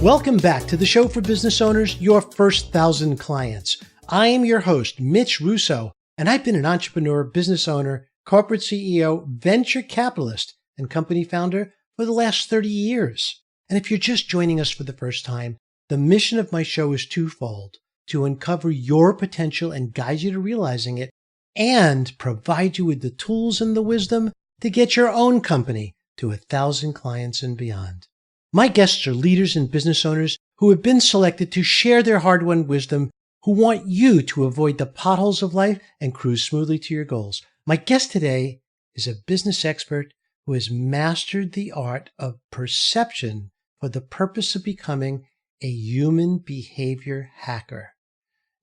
Welcome back to the show for business owners, your first 1,000 clients. I am your host, Mitch Russo, and I've been an entrepreneur, business owner, corporate CEO, venture capitalist, and company founder for the last 30 years. And if you're just joining us for the first time, the mission of my show is twofold: to uncover your potential and guide you to realizing it, and provide you with the tools and the wisdom to get your own company to 1,000 clients and beyond. My guests are leaders and business owners who have been selected to share their hard-won wisdom, who want you to avoid the potholes of life and cruise smoothly to your goals. My guest today is a business expert who has mastered the art of perception for the purpose of becoming a human behavior hacker.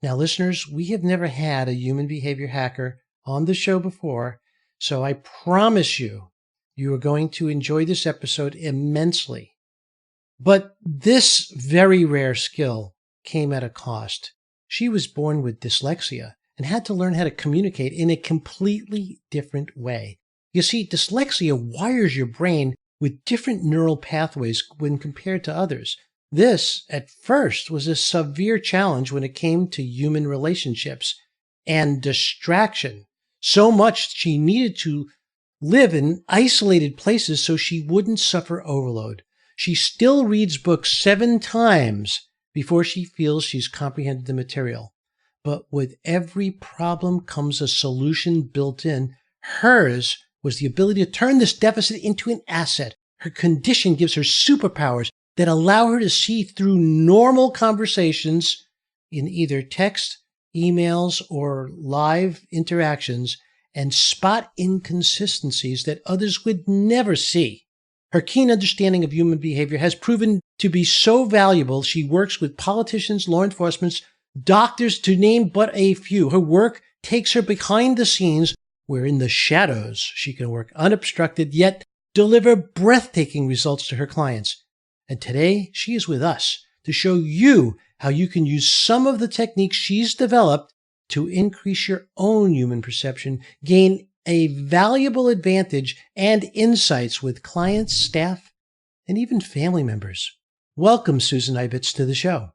Now, listeners, we have never had a human behavior hacker on the show before, so I promise you are going to enjoy this episode immensely. But this very rare skill came at a cost. She was born with dyslexia and had to learn how to communicate in a completely different way. You see, dyslexia wires your brain with different neural pathways when compared to others. This, at first, was a severe challenge when it came to human relationships and distraction. So much she needed to live in isolated places so she wouldn't suffer overload. She still reads books 7 times before she feels she's comprehended the material. But with every problem comes a solution built in. Hers was the ability to turn this deficit into an asset. Her condition gives her superpowers that allow her to see through normal conversations in either text, emails, or live interactions and spot inconsistencies that others would never see. Her keen understanding of human behavior has proven to be so valuable, she works with politicians, law enforcement, doctors, to name but a few. Her work takes her behind the scenes, where in the shadows she can work unobstructed, yet deliver breathtaking results to her clients. And today, she is with us to show you how you can use some of the techniques she's developed to increase your own human perception, gain a valuable advantage and insights with clients, staff, and even family members. Welcome, Susan Ibitz, to the show.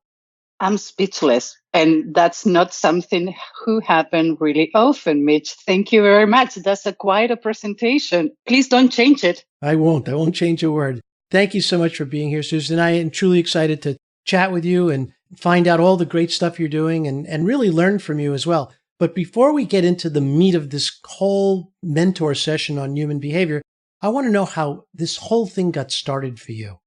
I'm speechless, and that's not something who happen really often, Mitch. Thank you very much. That's quite a presentation. Please don't change it. I won't change a word. Thank you so much for being here, Susan. I am truly excited to chat with you and find out all the great stuff you're doing and really learn from you as well. But before we get into the meat of this whole mentor session on human behavior, I want to know how this whole thing got started for you.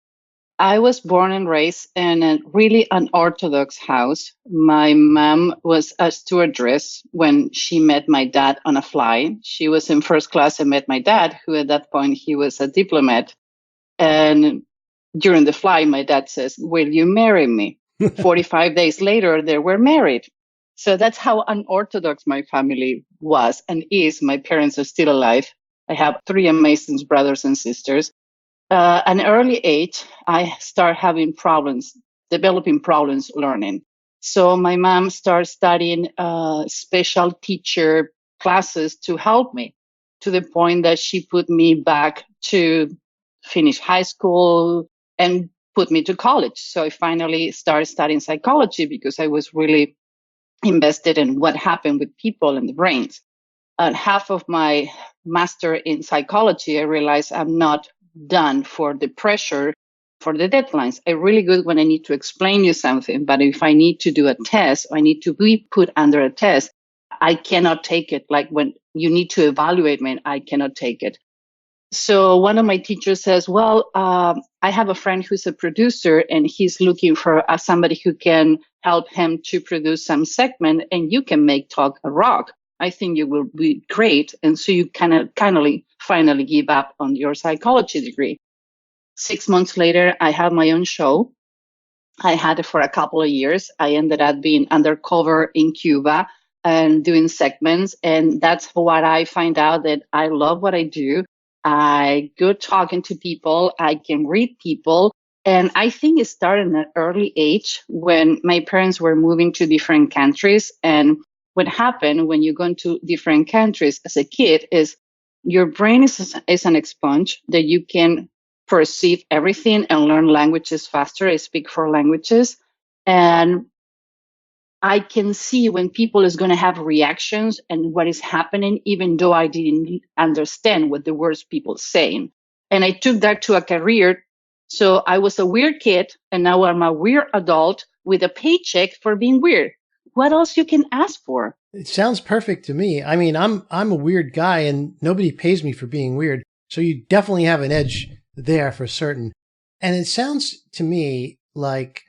I was born and raised in a really unorthodox house. My mom was a stewardess when she met my dad on a flight. She was in first class and met my dad, who at that point, he was a diplomat. And during the flight, my dad says, "Will you marry me?" 45 days later, they were married. So that's how unorthodox my family was and is. My parents are still alive. I have 3 amazing brothers and sisters. At an early age, I start having problems, developing problems learning. So my mom started studying special teacher classes to help me, to the point that she put me back to finish high school and put me to college. So I finally started studying psychology because I was really invested in what happened with people and the brains. At half of my master in psychology, I realized I'm not done for the pressure, for the deadlines. I'm really good when I need to explain you something, but if I need to do a test, or I need to be put under a test, I cannot take it. Like when you need to evaluate me, I cannot take it. So one of my teachers says, "Well, I have a friend who's a producer and he's looking for somebody who can help him to produce some segment, and you can make talk a rock. I think you will be great." And so you finally give up on your psychology degree. 6 months later, I have my own show. I had it for a couple of years. I ended up being undercover in Cuba and doing segments. And that's what I find out, that I love what I do. I go talking to people. I can read people. And I think it started at an early age when my parents were moving to different countries. And what happened when you go into different countries as a kid is your brain is an sponge that you can perceive everything and learn languages faster. I speak 4 languages. And I can see when people is going to have reactions and what is happening, even though I didn't understand what the words people saying. And I took that to a career. So I was a weird kid, and now I'm a weird adult with a paycheck for being weird. What else you can ask for? It sounds perfect to me. I mean, I'm a weird guy and nobody pays me for being weird. So you definitely have an edge there for certain. And it sounds to me like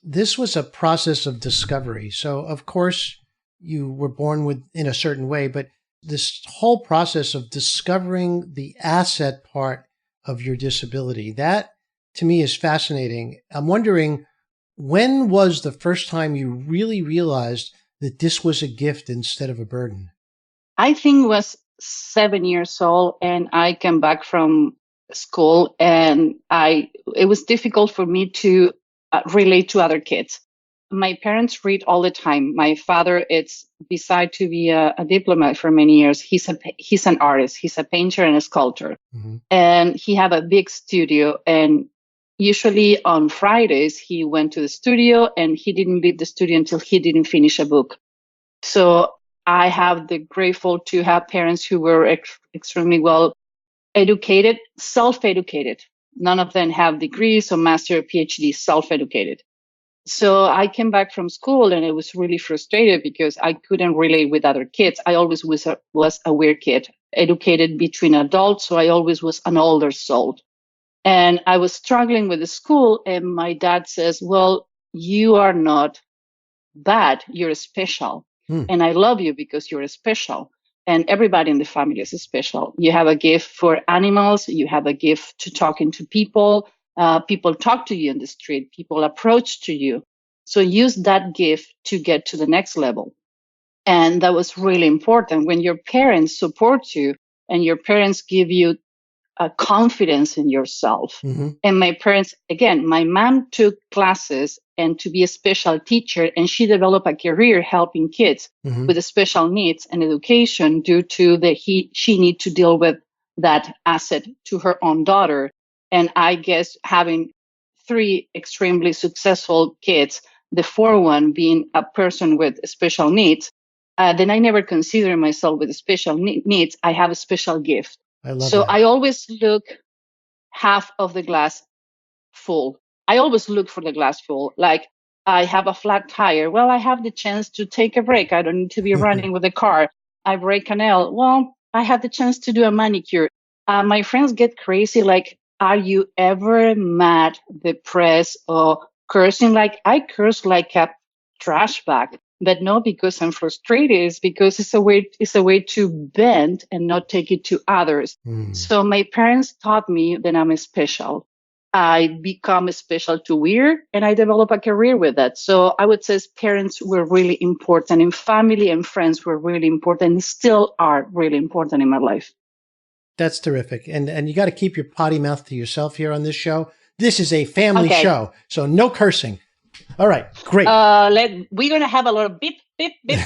this was a process of discovery. So of course you were born in a certain way, but this whole process of discovering the asset part of your disability, that to me is fascinating. I'm wondering, when was the first time you really realized that this was a gift instead of a burden? I think it was 7 years old, and I came back from school, and it was difficult for me to relate to other kids. My parents read all the time. My father, it's beside to be a diplomat for many years. He's an artist. He's a painter and a sculptor, and he have a big studio. And usually on Fridays, he went to the studio, and he didn't leave the studio until he didn't finish a book. So I have the grateful to have parents who were extremely well educated, self-educated. None of them have degrees or master or PhD, self-educated. So I came back from school and I was really frustrated because I couldn't relate with other kids. I always was a weird kid, educated between adults. So I always was an older soul. And I was struggling with the school, and my dad says, well, you are not bad. You're special. And I love you because you're special. And everybody in the family is special. You have a gift for animals. You have a gift to talking to people. People talk to you in the street. People approach to you. So use that gift to get to the next level. And that was really important when your parents support you and your parents give you confidence in yourself. And my parents, again, my mom took classes and to be a special teacher, and she developed a career helping kids with the special needs and education due to she need to deal with that asset to her own daughter. And I guess having 3 extremely successful kids, the 4th one being a person with special needs, then I never consider myself with special needs. I have a special gift. I love so that. I always look half of the glass full. I always look for the glass full. Like, I have a flat tire. Well, I have the chance to take a break. I don't need to be running with the car. I break a nail. Well, I have the chance to do a manicure. My friends get crazy. Like, are you ever mad, depressed, or cursing? Like, I curse like a trash bag. But not because I'm frustrated, it's because it's a way to bend and not take it to others. So my parents taught me that I'm special. I become special to weird, and I develop a career with that. So I would say parents were really important, and family and friends were really important, and still are really important in my life. That's terrific. And you got to keep your potty mouth to yourself here on this show. This is a family show, so no cursing. All right, great. We're going to have a lot of beep, beep, beep.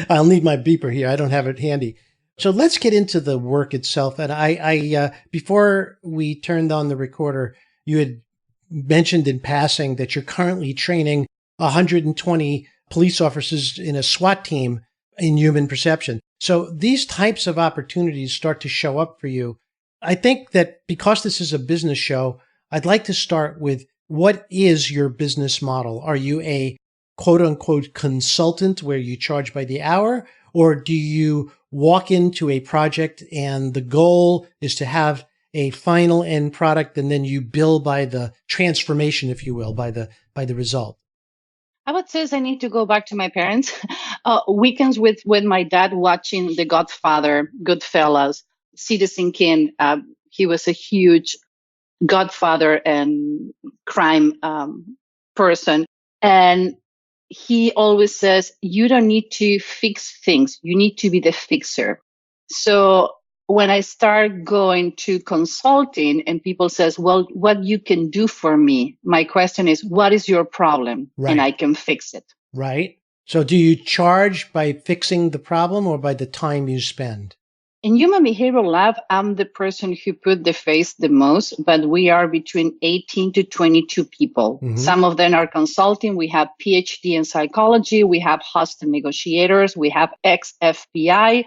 I'll need my beeper here. I don't have it handy. So let's get into the work itself. And I before we turned on the recorder, you had mentioned in passing that you're currently training 120 police officers in a SWAT team in human perception. So these types of opportunities start to show up for you. I think that because this is a business show, I'd like to start with, what is your business model? Are you a quote unquote consultant where you charge by the hour? Or do you walk into a project and the goal is to have a final end product and then you bill by the transformation, if you will, by the result? I would say I need to go back to my parents. Weekends with my dad watching The Godfather, Goodfellas, Citizen Kane. He was a huge Godfather and crime person. And he always says, you don't need to fix things. You need to be the fixer. So when I start going to consulting and people says, well, what you can do for me? My question is, what is your problem? Right. And I can fix it. Right. So do you charge by fixing the problem or by the time you spend? In human behavioral lab, I'm the person who put the face the most, but we are between 18 to 22 people. Mm-hmm. Some of them are consulting. We have PhD in psychology. We have hostel negotiators. We have ex-FBI.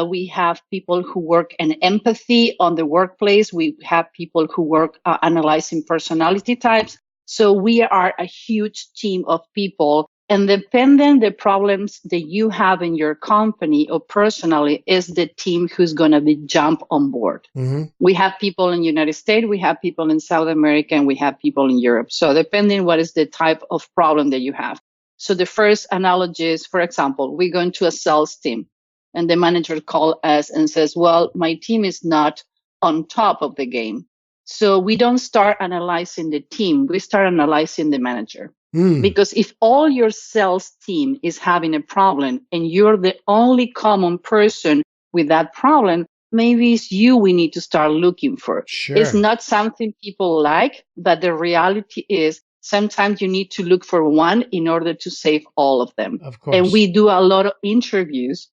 We have people who work in empathy on the workplace. We have people who work analyzing personality types. So we are a huge team of people. And depending the problems that you have in your company or personally is the team who's going to be jump on board. Mm-hmm. We have people in the United States, we have people in South America, and we have people in Europe. So depending what is the type of problem that you have. So the first analogy is, for example, we go into a sales team and the manager calls us and says, well, my team is not on top of the game. So we don't start analyzing the team, we start analyzing the manager. Because if all your sales team is having a problem and you're the only common person with that problem, maybe it's you we need to start looking for. Sure. It's not something people like, but the reality is sometimes you need to look for one in order to save all of them. Of course. And we do a lot of interviews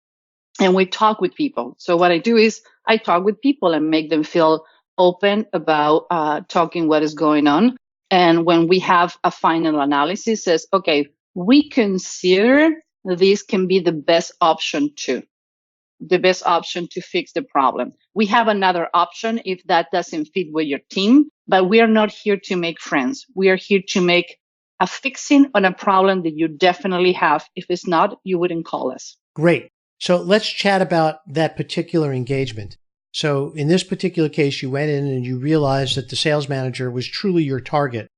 and we talk with people. So what I do is I talk with people and make them feel open about talking what is going on. And when we have a final analysis, says, okay, we consider this can be the best option too, the best option to fix the problem. We have another option if that doesn't fit with your team, but we are not here to make friends. We are here to make a fixing on a problem that you definitely have. If it's not, you wouldn't call us. Great. So let's chat about that particular engagement. So in this particular case, you went in and you realized that the sales manager was truly your target.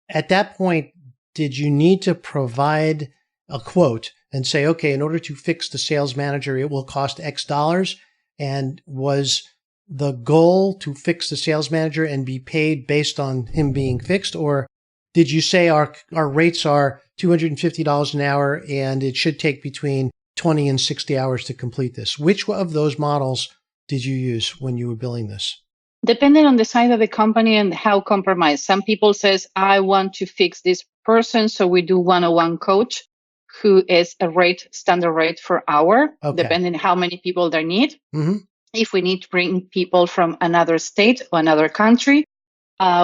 At that point, did you need to provide a quote and say, okay, in order to fix the sales manager, it will cost X dollars? And was the goal to fix the sales manager and be paid based on him being fixed? Or did you say our rates are $250 an hour and it should take between 20 and 60 hours to complete this? Which of those models did you use when you were billing this? Depending on the size of the company and how compromised. Some people says, I want to fix this person. So we do one-on-one coach who is a standard rate per hour, depending on how many people they need. Mm-hmm. If we need to bring people from another state or another country,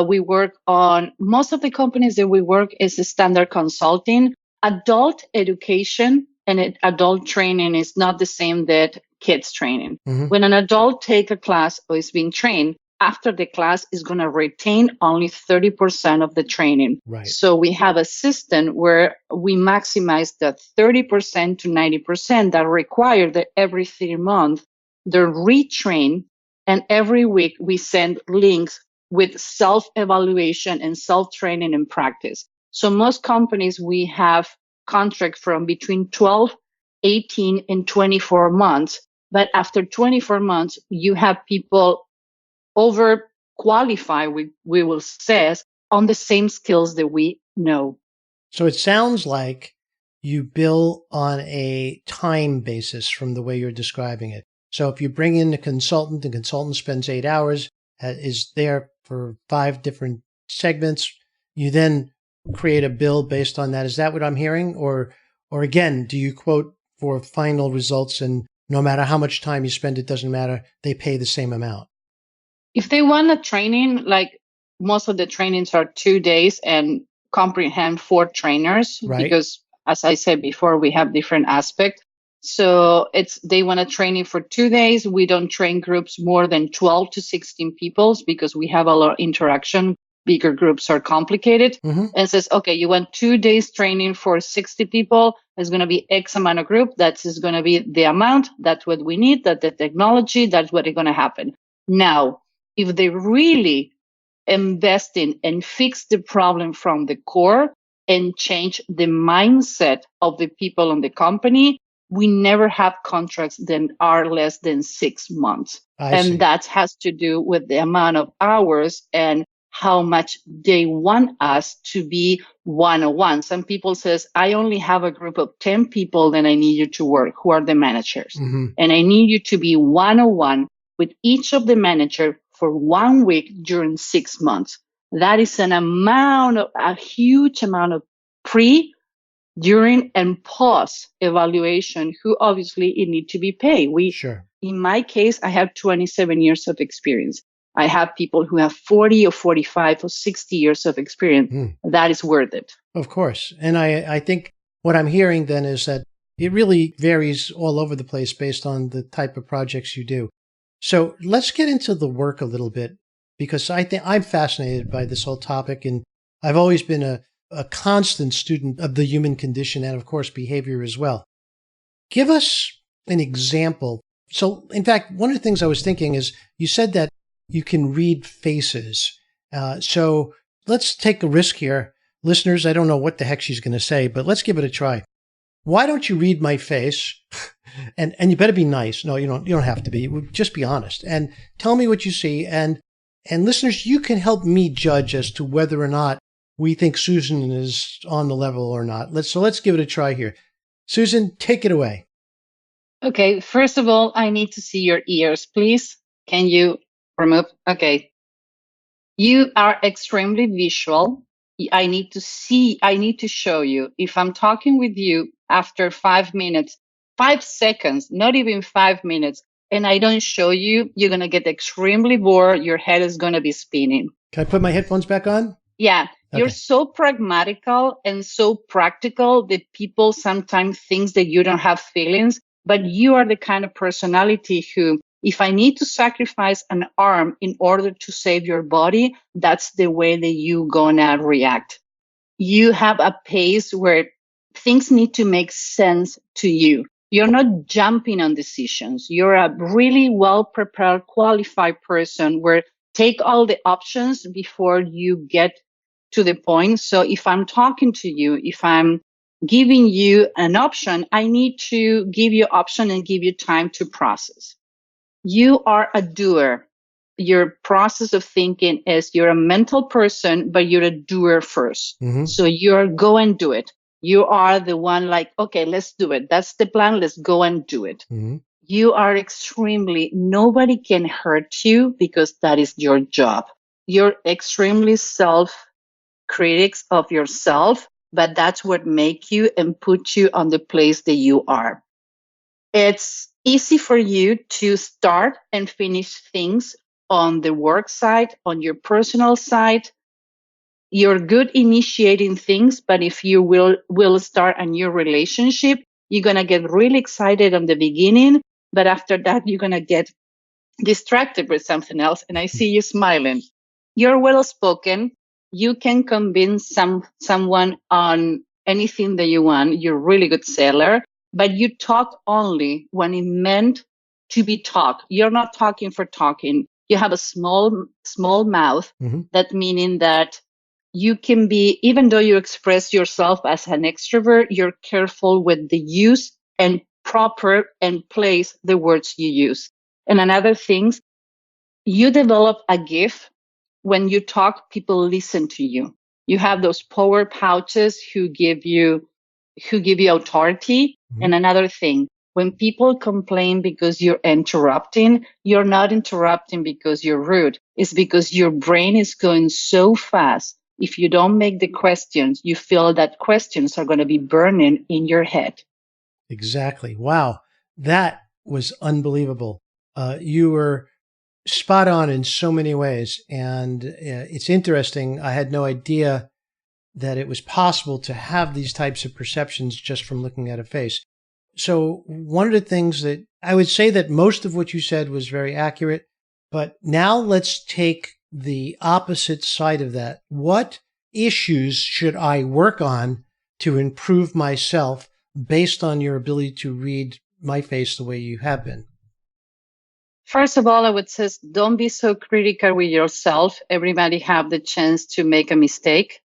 we work on most of the companies that we work is standard consulting. Adult education and adult training is not the same that kids training. Mm-hmm. When an adult take a class or is being trained, after the class is going to retain only 30% of the training. Right. So we have a system where we maximize the 30% to 90% that require that every 3 months they're retrained, and every week we send links with self-evaluation and self-training and practice. So most companies, we have contract from between 12, 18, and 24 months. But after 24 months, you have people overqualified, we will say, on the same skills that we know. So it sounds like you bill on a time basis from the way you're describing it. So if you bring in a consultant, the consultant spends 8 hours, is there for 5 different segments. You then create a bill based on that. Is that what I'm hearing? Or again, do you quote for final results and no matter how much time you spend, it doesn't matter, they pay the same amount? If they want a training, like most of the trainings are 2 days and comprehend 4 trainers, right? Because as I said before, we have different aspects. So they want a training for 2 days. We don't train groups more than 12 to 16 people because we have a lot of interaction. Bigger groups are complicated. Mm-hmm. And says, okay, you want 2 days training for 60 people. There's going to be X amount of group. That is going to be the amount. That's what we need. That's the technology. That's what is going to happen. Now, if they really invest in and fix the problem from the core and change the mindset of the people in the company, we never have contracts that are less than 6 months. I see. That has to do with the amount of hours and how much they want us to be one-on-one. Some people says, I only have a group of 10 people that I need you to work, who are the managers. Mm-hmm. And I need you to be one-on-one with each of the manager for 1 week during 6 months. That is a huge amount of during and post evaluation, who obviously it need to be paid. Sure. In my case, I have 27 years of experience. I have people who have 40 or 45 or 60 years of experience. That is worth it. Of course. And I think what I'm hearing then is that it really varies all over the place based on the type of projects you do. So let's get into the work a little bit, because I think I'm fascinated by this whole topic. And I've always been a constant student of the human condition and, of course, behavior as well. Give us an example. So, in fact, one of the things I was thinking is you said that you can read faces. So let's take a risk here. Listeners, I don't know what the heck she's going to say, but let's give it a try. Why don't you read my face? And you better be nice. No, you don't have to be. Just be honest and tell me what you see. And listeners, you can help me judge as to whether or not we think Susan is on the level or not. Let's give it a try here. Susan, take it away. Okay, first of all, I need to see your ears, please. Can you remove? Okay. You are extremely visual. I need to show you. If I'm talking with you after 5 minutes, 5 seconds, not even 5 minutes, and I don't show you, you're going to get extremely bored. Your head is going to be spinning. Can I put my headphones back on? Yeah. Okay. You're so pragmatical and so practical that people sometimes think that you don't have feelings, but you are the kind of personality who, if I need to sacrifice an arm in order to save your body, that's the way that you gonna react. You have a pace where things need to make sense to you. You're not jumping on decisions. You're a really well-prepared, qualified person where take all the options before you get to the point. So if I'm talking to you, if I'm giving you an option, I need to give you option and give you time to process. You are a doer. Your process of thinking is you're a mental person, but you're a doer first. Mm-hmm. So you're go and do it. You are the one like, okay, let's do it. That's the plan. Let's go and do it. Mm-hmm. You are nobody can hurt you because that is your job. You're extremely self-critics of yourself, but that's what make you and put you on the place that you are. It's easy for you to start and finish things on the work side, on your personal side. You're good initiating things, but if you will start a new relationship, you're going to get really excited on the beginning, but after that, you're going to get distracted with something else. And I see you smiling. You're well-spoken. You can convince someone on anything that you want. You're a really good seller, but you talk only when it meant to be talked. You're not talking for talking. You have a small mouth. Mm-hmm. That meaning that you can be, even though you express yourself as an extrovert, you're careful with the use and proper and place the words you use. And another thing, you develop a gift. When you talk, people listen to you. You have those power pouches who give you authority. Mm-hmm. And another thing, when people complain because you're interrupting, you're not interrupting because you're rude. It's because your brain is going so fast. If you don't make the questions, you feel that questions are going to be burning in your head. Exactly. Wow. That was unbelievable. You were spot on in so many ways. And it's interesting. I had no idea that it was possible to have these types of perceptions just from looking at a face. So one of the things that I would say that most of what you said was very accurate, but now let's take the opposite side of that. What issues should I work on to improve myself based on your ability to read my face the way you have been? First of all, I would say don't be so critical with yourself. Everybody have the chance to make a mistake.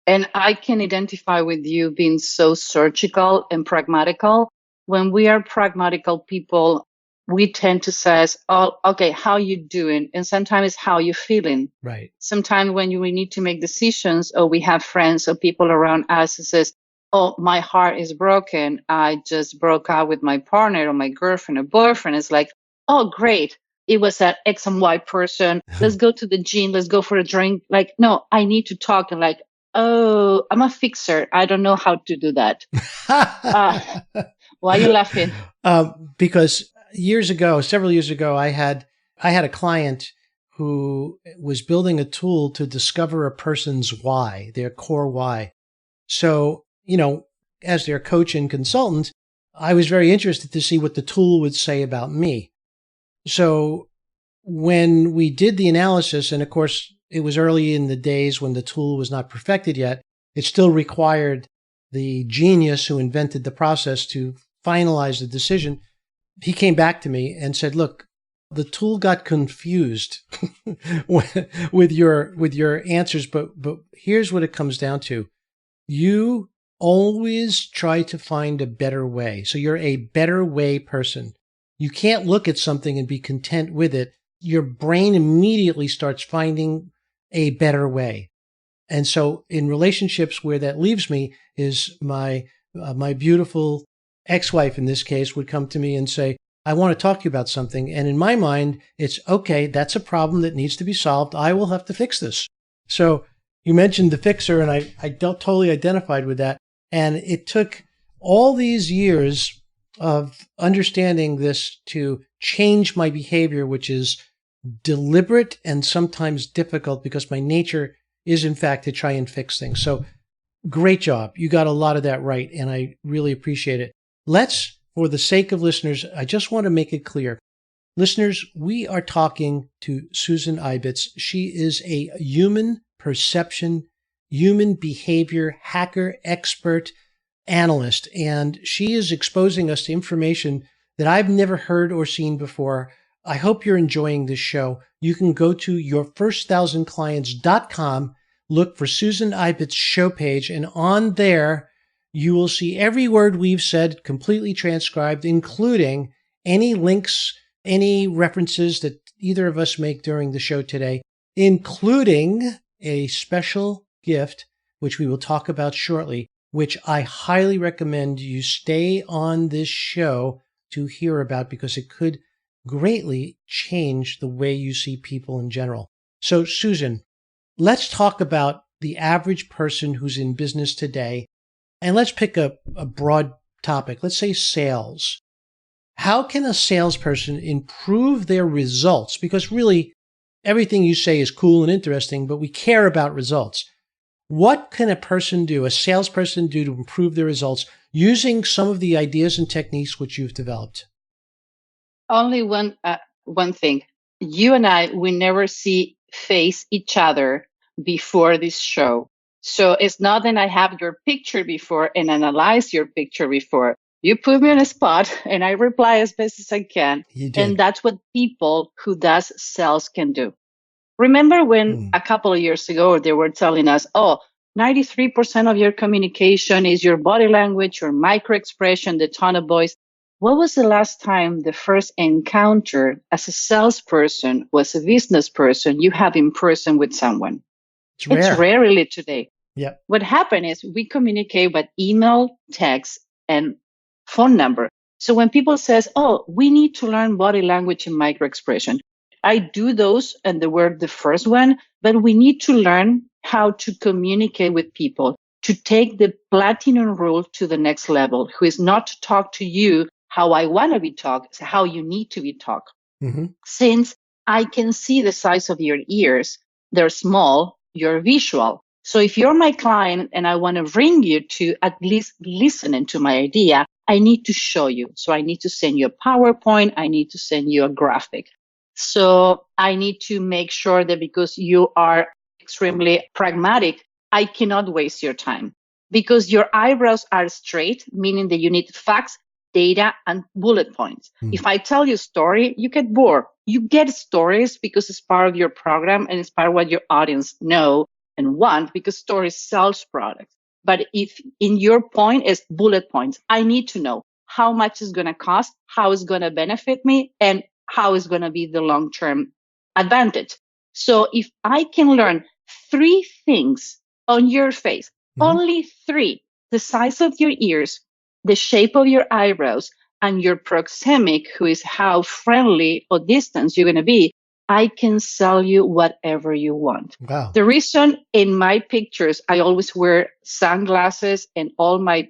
And I can identify with you being so surgical and pragmatical. When we are pragmatical people, we tend to say, oh, okay, how you doing? And sometimes it's how you feeling. Right. Sometimes when we need to make decisions or we have friends or people around us who says, oh, my heart is broken. I just broke up with my partner or my girlfriend or boyfriend. It's like, oh, great. It was an X and Y person. Let's go to the gym. Let's go for a drink. Like, no, I need to talk. And like, Oh, I'm a fixer. I don't know how to do that. Uh, why are you laughing? Because several years ago, I had a client who was building a tool to discover a person's why, their core why. So, as their coach and consultant, I was very interested to see what the tool would say about me. So when we did the analysis, and of course, it was early in the days when the tool was not perfected yet, it still required the genius who invented the process to finalize the decision. He came back to me and said, look, the tool got confused with your answers, but here's what it comes down to. You always try to find a better way. So you're a better way person. You can't look at something and be content with it. Your brain immediately starts finding a better way. And so in relationships, where that leaves me is my beautiful ex-wife in this case would come to me and say, I want to talk to you about something. And in my mind, it's okay. That's a problem that needs to be solved. I will have to fix this. So you mentioned the fixer, and I totally identified with that. And it took all these years of understanding this to change my behavior, which is deliberate and sometimes difficult because my nature is, in fact, to try and fix things. So great job. You got a lot of that right, and I really appreciate it. For the sake of listeners, I just want to make it clear. Listeners, we are talking to Susan Ibitz. She is a human perception, human behavior hacker expert analyst, and she is exposing us to information that I've never heard or seen before. I hope you're enjoying this show. You can go to yourfirst1000clients.com, look for Susan Ibitz's show page, and on there, you will see every word we've said completely transcribed, including any links, any references that either of us make during the show today, including a special gift, which we will talk about shortly, which I highly recommend you stay on this show to hear about because it could greatly change the way you see people in general. So, Susan, let's talk about the average person who's in business today. And let's pick a broad topic. Let's say sales. How can a salesperson improve their results? Because really, everything you say is cool and interesting, but we care about results. What can a salesperson do to improve their results using some of the ideas and techniques which you've developed? Only one thing. You and I, we never face each other before this show. So it's not that I have your picture before and analyze your picture before. You put me on a spot and I reply as best as I can. You did. And that's what people who does sales can do. Remember when a couple of years ago, they were telling us, 93% of your communication is your body language, your micro expression, the tone of voice. What was the last time the first encounter as a salesperson was a business person you have in person with someone? It's rare. It's rarely today. Yep. What happened is we communicate by email, text, and phone number. So when people says, we need to learn body language and micro expression, I do those and they were the first one, but we need to learn how to communicate with people, to take the platinum rule to the next level, who is not to talk to you how I want to be talked, it's how you need to be talked. Mm-hmm. Since I can see the size of your ears, they're small, you're visual. So if you're my client and I want to bring you to at least listening to my idea, I need to show you. So I need to send you a PowerPoint. I need to send you a graphic. So I need to make sure that because you are extremely pragmatic, I cannot waste your time because your eyebrows are straight, meaning that you need facts, data, and bullet points. If I tell you a story, you get bored. You get stories because it's part of your program and it's part of what your audience know and want because stories sells products. But if in your point is bullet points, I need to know how much it's going to cost, how it's going to benefit me, and how it's going to be the long-term advantage. So if I can learn 3 things on your face, only 3, the size of your ears, the shape of your eyebrows, and your proxemic, who is how friendly or distant you're going to be, I can sell you whatever you want. Wow. The reason in my pictures, I always wear sunglasses and all my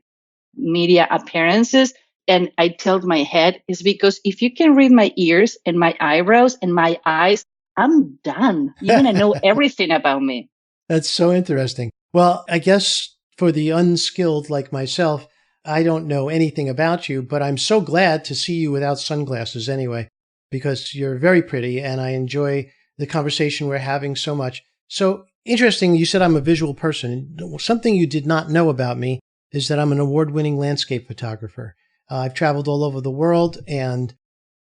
media appearances, and I tilt my head, is because if you can read my ears and my eyebrows and my eyes, I'm done. You're going to know everything about me. That's so interesting. Well, I guess for the unskilled like myself, I don't know anything about you, but I'm so glad to see you without sunglasses anyway, because you're very pretty and I enjoy the conversation we're having so much. So interesting. You said I'm a visual person. Something you did not know about me is that I'm an award-winning landscape photographer. I've traveled all over the world and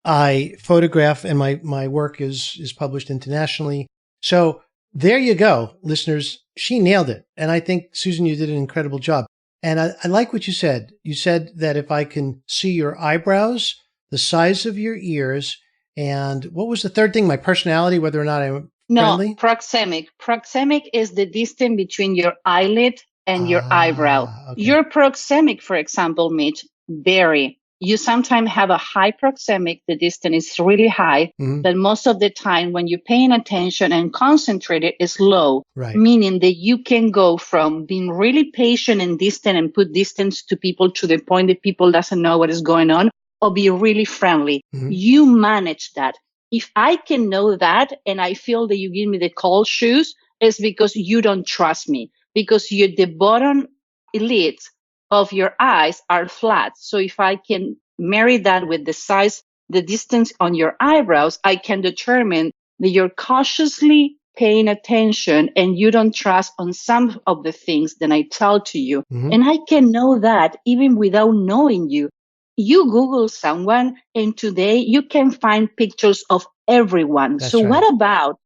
I photograph, and my work is published internationally. So there you go, listeners. She nailed it. And I think, Susan, you did an incredible job. And I like what you said. You said that if I can see your eyebrows, the size of your ears, and what was the third thing? My personality, whether or not I'm friendly? No, proxemic. Proxemic is the distance between your eyelid and your eyebrow. Okay. Your proxemic, for example, Mitch, vary. You sometimes have a high proxemic, the distance is really high, but most of the time when you're paying attention and concentrated, it's low, Right. Meaning that you can go from being really patient and distant and put distance to people to the point that people doesn't know what is going on, or be really friendly. You manage that. If I can know that and I feel that you give me the cold shoes, it's because you don't trust me, because the bottom lids of your eyes are flat. So if I can marry that with the size, the distance on your eyebrows, I can determine that you're cautiously paying attention and you don't trust on some of the things that I tell to you. And I can know that even without knowing you. You Google someone and today you can find pictures of everyone. That's so right. What about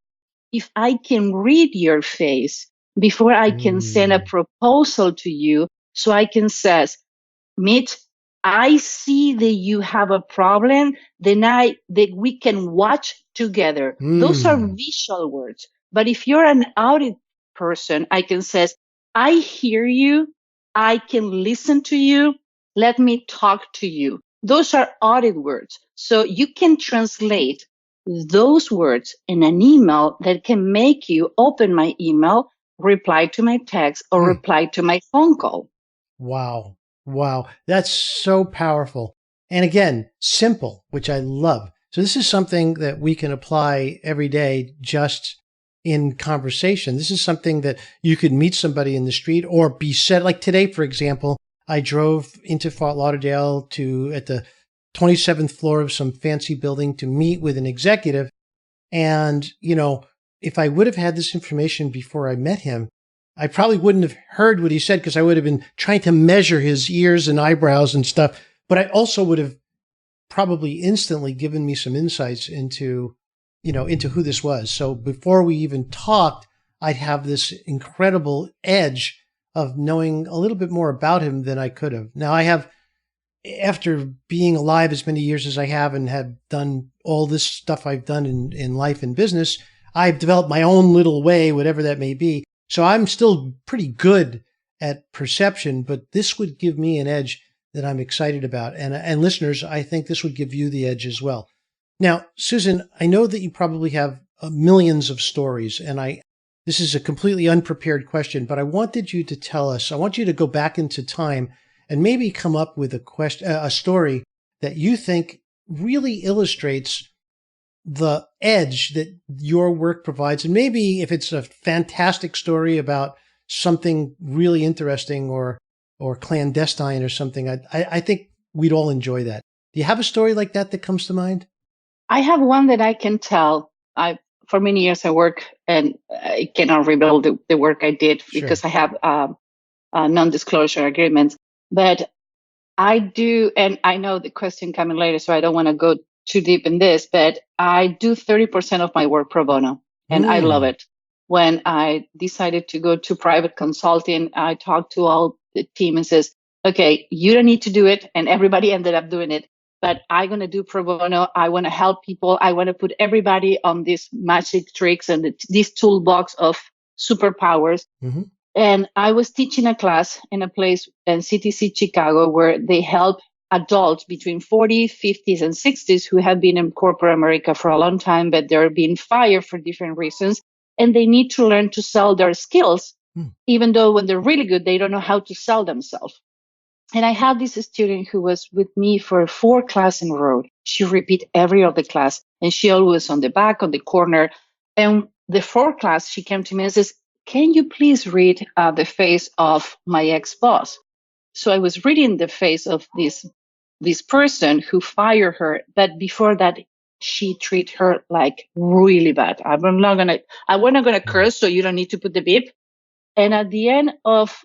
if I can read your face before I can send a proposal to you? So I can say, Mitch, I see that you have a problem. That we can watch together. Those are visual words. But if you're an audit person, I can say, I hear you. I can listen to you. Let me talk to you. Those are audit words. So you can translate those words in an email that can make you open my email, reply to my text, or reply to my phone call. Wow. Wow. That's so powerful. And again, simple, which I love. So this is something that we can apply every day just in conversation. This is something that you could meet somebody in the street or be said, like today, for example, I drove into Fort Lauderdale at the 27th floor of some fancy building to meet with an executive. And, if I would have had this information before I met him, I probably wouldn't have heard what he said because I would have been trying to measure his ears and eyebrows and stuff. But I also would have probably instantly given me some insights into who this was. So before we even talked, I'd have this incredible edge of knowing a little bit more about him than I could have. Now I have, after being alive as many years as I have and have done all this stuff I've done in life and business, I've developed my own little way, whatever that may be. So I'm still pretty good at perception, but this would give me an edge that I'm excited about. And listeners, I think this would give you the edge as well. Now, Susan, I know that you probably have millions of stories, and this is a completely unprepared question, but I wanted you to tell us, I want you to go back into time and maybe come up with a story that you think really illustrates the edge that your work provides. And maybe if it's a fantastic story about something really interesting or clandestine or something, I think we'd all enjoy that. Do you have a story like that comes to mind? I have one that I can tell. For many years I work and I cannot reveal the work I did because I have non-disclosure agreements. But I do, and I know the question coming later, so I don't want to go too deep in this, but I do 30% of my work pro bono, and I love it. When I decided to go to private consulting, I talked to all the team and says, okay, you don't need to do it. And everybody ended up doing it. But I'm going to do pro bono. I want to help people. I want to put everybody on these magic tricks and this toolbox of superpowers. And I was teaching a class in a place in CTC Chicago where they help adults between 40, 50s, and 60s who have been in corporate America for a long time, but they're being fired for different reasons. And they need to learn to sell their skills, even though when they're really good, they don't know how to sell themselves. And I had this student who was with me for 4 classes in a row. She repeat every other class, and she always on the back, on the corner. And the 4th class, she came to me and says, "Can you please read the face of my ex-boss?" So I was reading the face of this person who fired her, but before that, she treated her like really bad. I'm not gonna curse, so you don't need to put the beep. And at the end of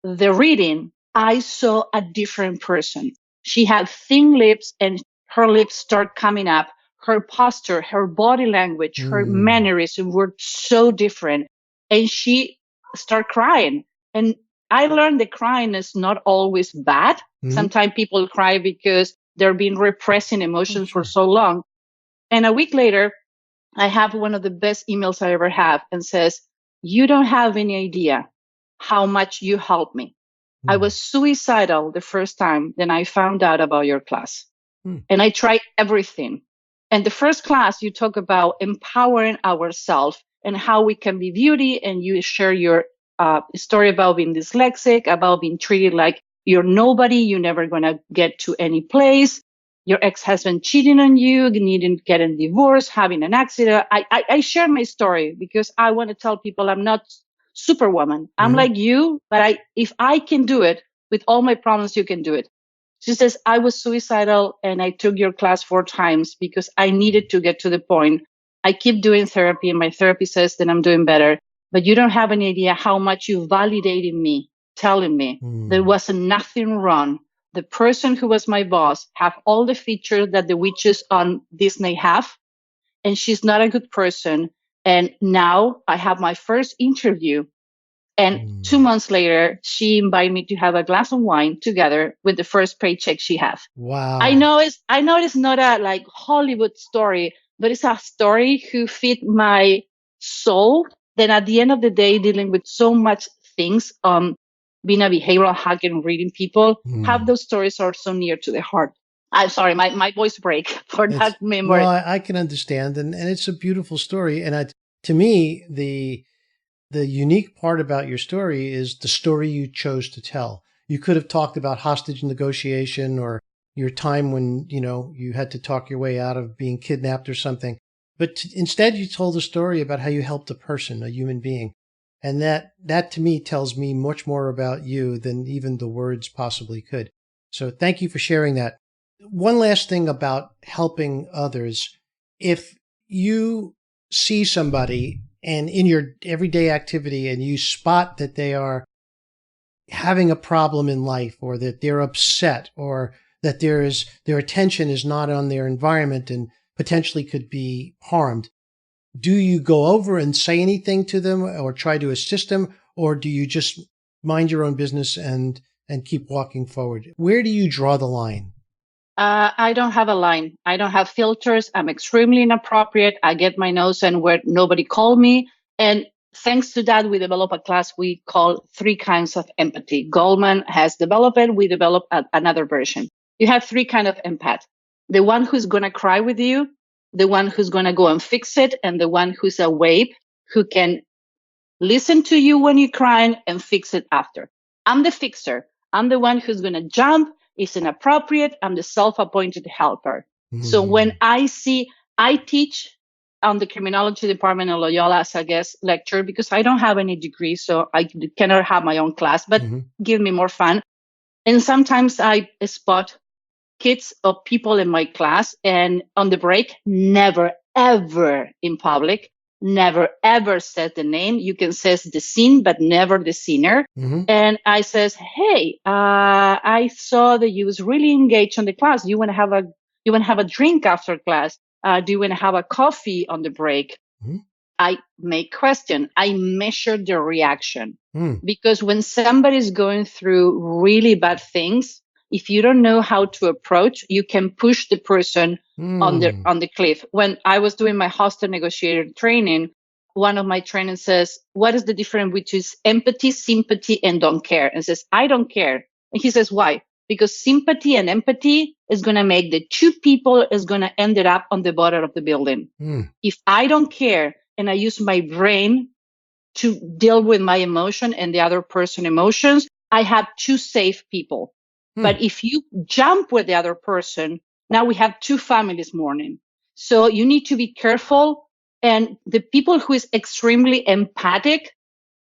the reading, I saw a different person. She had thin lips and her lips start coming up. Her posture, her body language, her mannerisms were so different. And she started crying. And I learned that crying is not always bad. Sometimes people cry because they're being repressing emotions for so long. And a week later, I have one of the best emails I ever have and says, "You don't have any idea how much you helped me. I was suicidal the first time, then I found out about your class. And I tried everything. And the first class, you talk about empowering ourselves and how we can be beauty. And you share your story about being dyslexic, about being treated like you're nobody, you're never going to get to any place. Your ex-husband cheating on you, needing getting divorced, having an accident." I share my story because I want to tell people I'm not superwoman. I'm like you, but if I can do it with all my problems, you can do it. She says, "I was suicidal and I took your class 4 times because I needed to get to the point. I keep doing therapy and my therapist says that I'm doing better, but you don't have any idea how much you validated me, telling me there was nothing wrong. The person who was my boss have all the features that the witches on Disney have, and she's not a good person. And now I have my first interview. And 2 months later, she invited me to have a glass of wine together with the first paycheck she has." Wow. I know it's not a like Hollywood story, but it's a story who fit my soul. Then at the end of the day, dealing with so much things, being a behavioral hacker and reading people, have those stories are so near to the heart. I'm sorry, my voice break for that memory. No, I can understand. And it's a beautiful story. And to me, the unique part about your story is the story you chose to tell. You could have talked about hostage negotiation or your time when, you had to talk your way out of being kidnapped or something. But instead, you told a story about how you helped a person, a human being. And that to me tells me much more about you than even the words possibly could. So thank you for sharing that. One last thing about helping others. If you see somebody and in your everyday activity and you spot that they are having a problem in life or that they're upset or that their attention is not on their environment and potentially could be harmed, do you go over and say anything to them or try to assist them, or do you just mind your own business and keep walking forward? Where do you draw the line? I don't have a line. I don't have filters. I'm extremely inappropriate. I get my nose and where nobody called me. And thanks to that, we develop a class we call 3 kinds of empathy. Goldman has developed it. We developed another version. You have 3 kinds of empath. The one who's going to cry with you, the one who's going to go and fix it, and the one who's a wave who can listen to you when you're crying and fix it after. I'm the fixer. I'm the one who's going to jump. It's inappropriate. I'm the self-appointed helper. So when I teach on the criminology department in Loyola as a guest lecturer because I don't have any degree, so I cannot have my own class, but give me more fun. And sometimes I spot kids or people in my class and on the break, never, ever in public, never, ever said the name. You can say the scene, but never the sinner. And I says, "Hey, I saw that you was really engaged on the class. Do you want to have a drink after class? Do you want to have a coffee on the break?" I make question. I measure the reaction because when somebody's going through really bad things, if you don't know how to approach, you can push the person on the cliff. When I was doing my hostage negotiator training, one of my trainers says, "What is the difference between empathy, sympathy, and don't care?" And says, "I don't care." And he says, "Why?" because sympathy and empathy is going to make the two people is going to end it up on the bottom of the building. If I don't care and I use my brain to deal with my emotion and the other person emotions, I have two safe people. But if you jump with the other person, now we have two families mourning. So you need to be careful. And the people who is extremely empathic,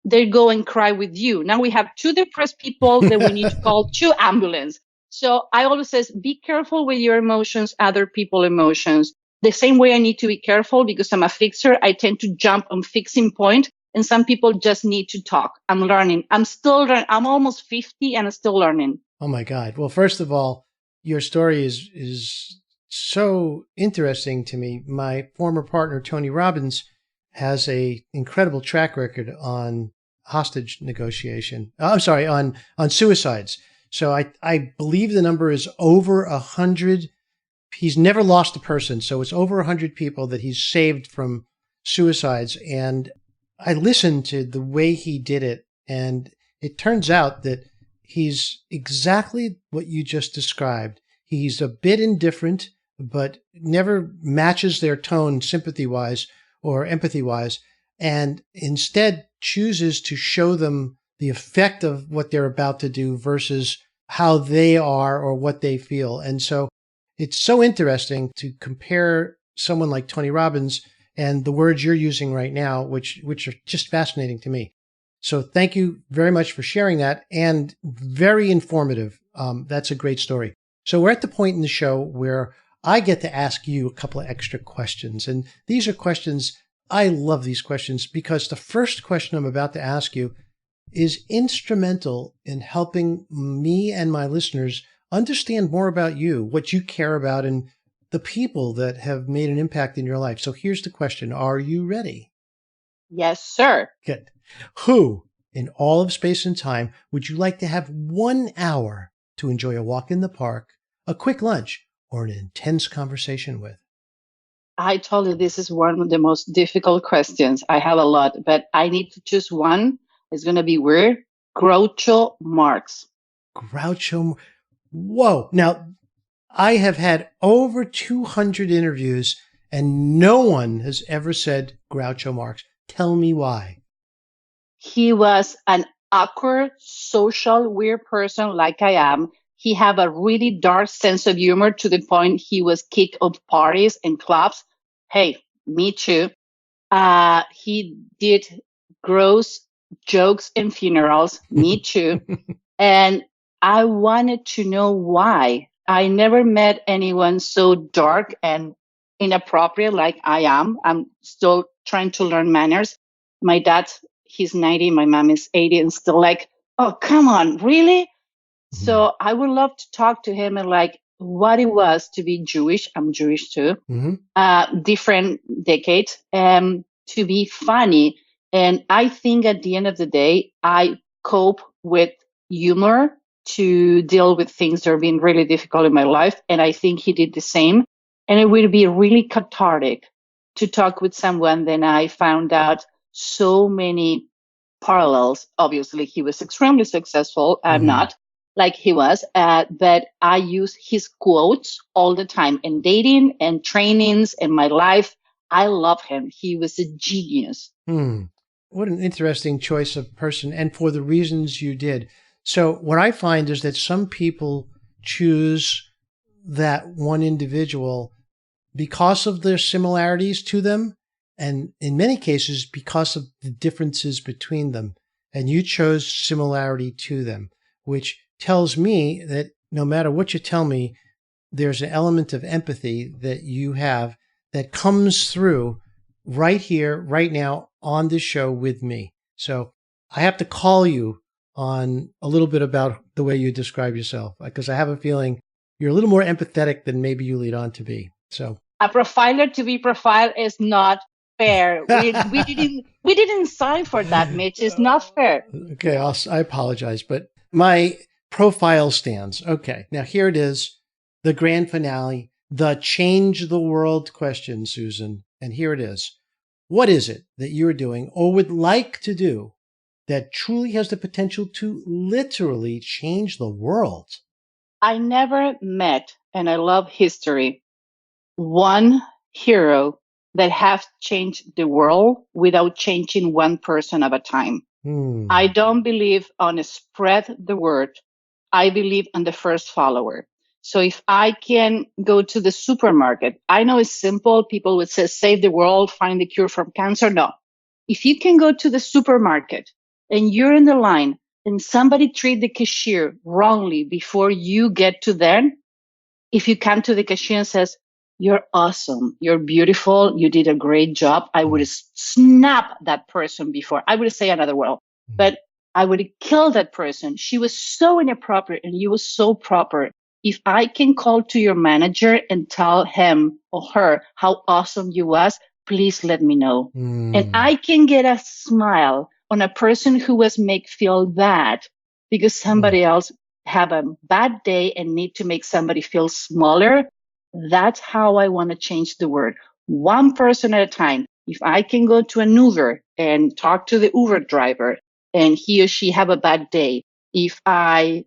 they go and cry with you. Now we have two depressed people that we need to call two ambulance. So I always says, be careful with your emotions, other people emotions. The same way I need to be careful because I'm a fixer. I tend to jump on fixing point. And some people just need to talk. I'm learning. I'm still learning. I'm almost 50 and I'm still learning. Oh my God. Well, first of all, your story is so interesting to me. My former partner, Tony Robbins, has a incredible track record on hostage negotiation. On suicides. So I believe the number is over 100. He's never lost a person. So it's over 100 people that he's saved from suicides. And I listened to the way he did it. And it turns out that he's exactly what you just described. He's a bit indifferent, but never matches their tone sympathy-wise or empathy-wise, and instead chooses to show them the effect of what they're about to do versus how they are or what they feel. And so it's so interesting to compare someone like Tony Robbins and the words you're using right now, which are just fascinating to me. So thank you very much for sharing that, and very informative. That's a great story. So we're at the point in the show where I get to ask you a couple of extra questions. And these are questions, I love these questions because the first question I'm about to ask you is instrumental in helping me and my listeners understand more about you, what you care about, and the people that have made an impact in your life. So here's the question. Are you ready? Yes, sir. Good. Who in all of space and time would you like to have 1 hour to enjoy a walk in the park, a quick lunch, or an intense conversation with? I told you this is one of the most difficult questions. I have a lot, but I need to choose one. It's going to be weird. Groucho Marx. Groucho. Whoa. Now, I have had over 200 interviews and no one has ever said Groucho Marx. Tell me why. He was an awkward, social, weird person like I am. He had a really dark sense of humor to the point he was kicked off parties and clubs. Hey, me too. He did gross jokes in funerals. Me too. And I wanted to know why. I never met anyone so dark and inappropriate like I am. I'm still trying to learn manners. My dad, he's 90, my mom is 80, and still like, oh, come on, really? So I would love to talk to him and like what it was to be Jewish. I'm Jewish too. Different decades. To be funny. And I think at the end of the day, I cope with humor to deal with things that are being really difficult in my life. And I think he did the same. And it would be really cathartic to talk with someone. Then I found out so many parallels. Obviously, he was extremely successful. I'm not like he was, but I use his quotes all the time in dating and trainings in my life. I love him. He was a genius. What an interesting choice of person, and for the reasons you did. So what I find is that some people choose that one individual because of their similarities to them, and in many cases because of the differences between them. And you chose similarity to them, which tells me that no matter what you tell me, there's an element of empathy that you have that comes through right here, right now on this show with me. So I have to call you on a little bit about the way you describe yourself, because I have a feeling you're a little more empathetic than maybe you lead on to be. So a profiler to be profiled is not fair. We didn't sign for that, Mitch. It's not fair. Okay, I apologize, but my profile stands. Okay, now here it is, the grand finale, the change the world question, Susan. And here it is. What is it that you're doing or would like to do that truly has the potential to literally change the world? I never met, and I love history, one hero that have changed the world without changing one person at a time. I don't believe on a spread the word. I believe on the first follower. So if I can go to the supermarket, I know it's simple. People would say, save the world, find the cure from cancer. No. If you can go to the supermarket and you're in the line and somebody treat the cashier wrongly before you get to them, if you come to the cashier and says, you're awesome, you're beautiful, you did a great job, I would snap that person before. I would say another word, but I would kill that person. She was so inappropriate and you were so proper. If I can call to your manager and tell him or her how awesome you was, please let me know. And I can get a smile on a person who was make feel bad because somebody else have a bad day and need to make somebody feel smaller. That's how I want to change the world. One person at a time. If I can go to an Uber and talk to the Uber driver and he or she have a bad day, if I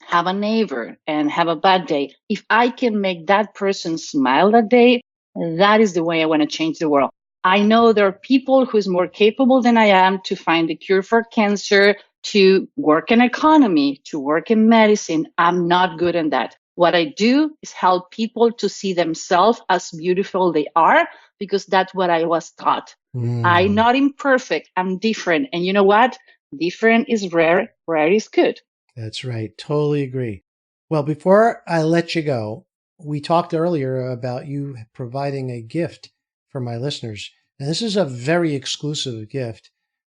have a neighbor and have a bad day, if I can make that person smile that day, that is the way I want to change the world. I know there are people who's more capable than I am to find the cure for cancer, to work in economy, to work in medicine. I'm not good in that. What I do is help people to see themselves as beautiful they are, because that's what I was taught. I'm not imperfect. I'm different. And you know what? Different is rare. Rare is good. That's right. Totally agree. Well, before I let you go, we talked earlier about you providing a gift for my listeners. And this is a very exclusive gift.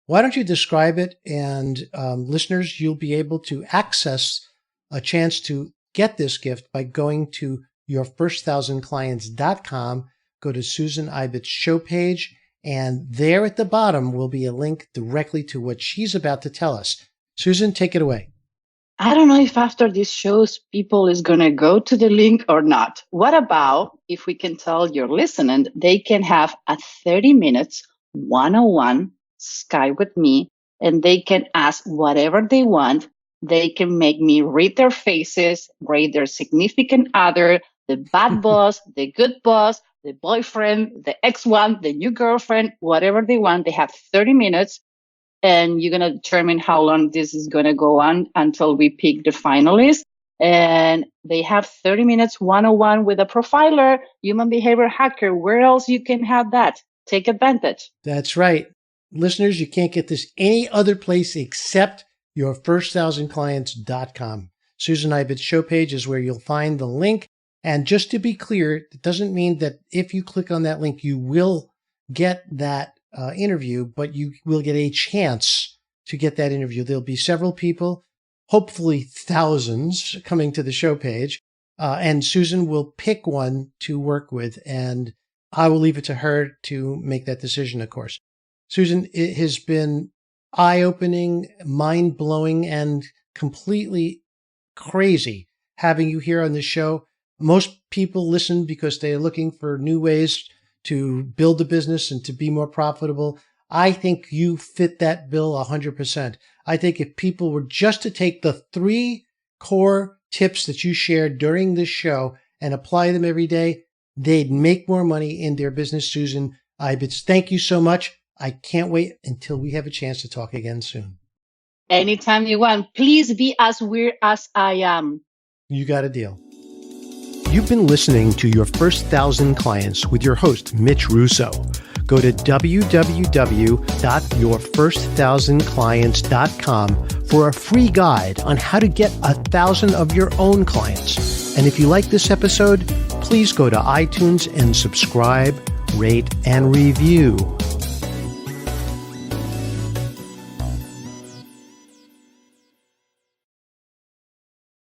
Why don't you describe it? And listeners, you'll be able to access a chance to get this gift by going to yourfirst1000clients.com. Go to Susan Ibitz's show page, and there at the bottom will be a link directly to what she's about to tell us. Susan, take it away. I don't know if after this shows people is going to go to the link or not. What about if we can tell your listening they can have a 30 minutes one-on-one Skype with me, and they can ask whatever they want. They can make me read their faces, rate their significant other, the bad boss, the good boss, the boyfriend, the ex-one, the new girlfriend, whatever they want. They have 30 minutes. And you're going to determine how long this is going to go on until we pick the finalists. And they have 30 minutes one-on-one with a profiler, human behavior hacker. Where else you can have that? Take advantage. That's right. Listeners, you can't get this any other place except yourfirst1000clients.com. Susan Ibitz's show page is where you'll find the link. And just to be clear, it doesn't mean that if you click on that link, you will get that interview, but you will get a chance to get that interview. There'll be several people, hopefully thousands, coming to the show page, and Susan will pick one to work with, and I will leave it to her to make that decision, of course. Susan, it has been eye-opening, mind-blowing, and completely crazy having you here on the show. Most people listen because they are looking for new ways to build a business and to be more profitable. I think you fit that bill 100%. I think if people were just to take the 3 core tips that you shared during this show and apply them every day, they'd make more money in their business. Susan Ibitz, thank you so much. I can't wait until we have a chance to talk again soon. Anytime you want. Please be as weird as I am. You got a deal. You've been listening to Your First 1000 Clients with your host, Mitch Russo. Go to www.yourfirst1000clients.com for a free guide on how to get 1,000 of your own clients. And if you like this episode, please go to iTunes and subscribe, rate, and review.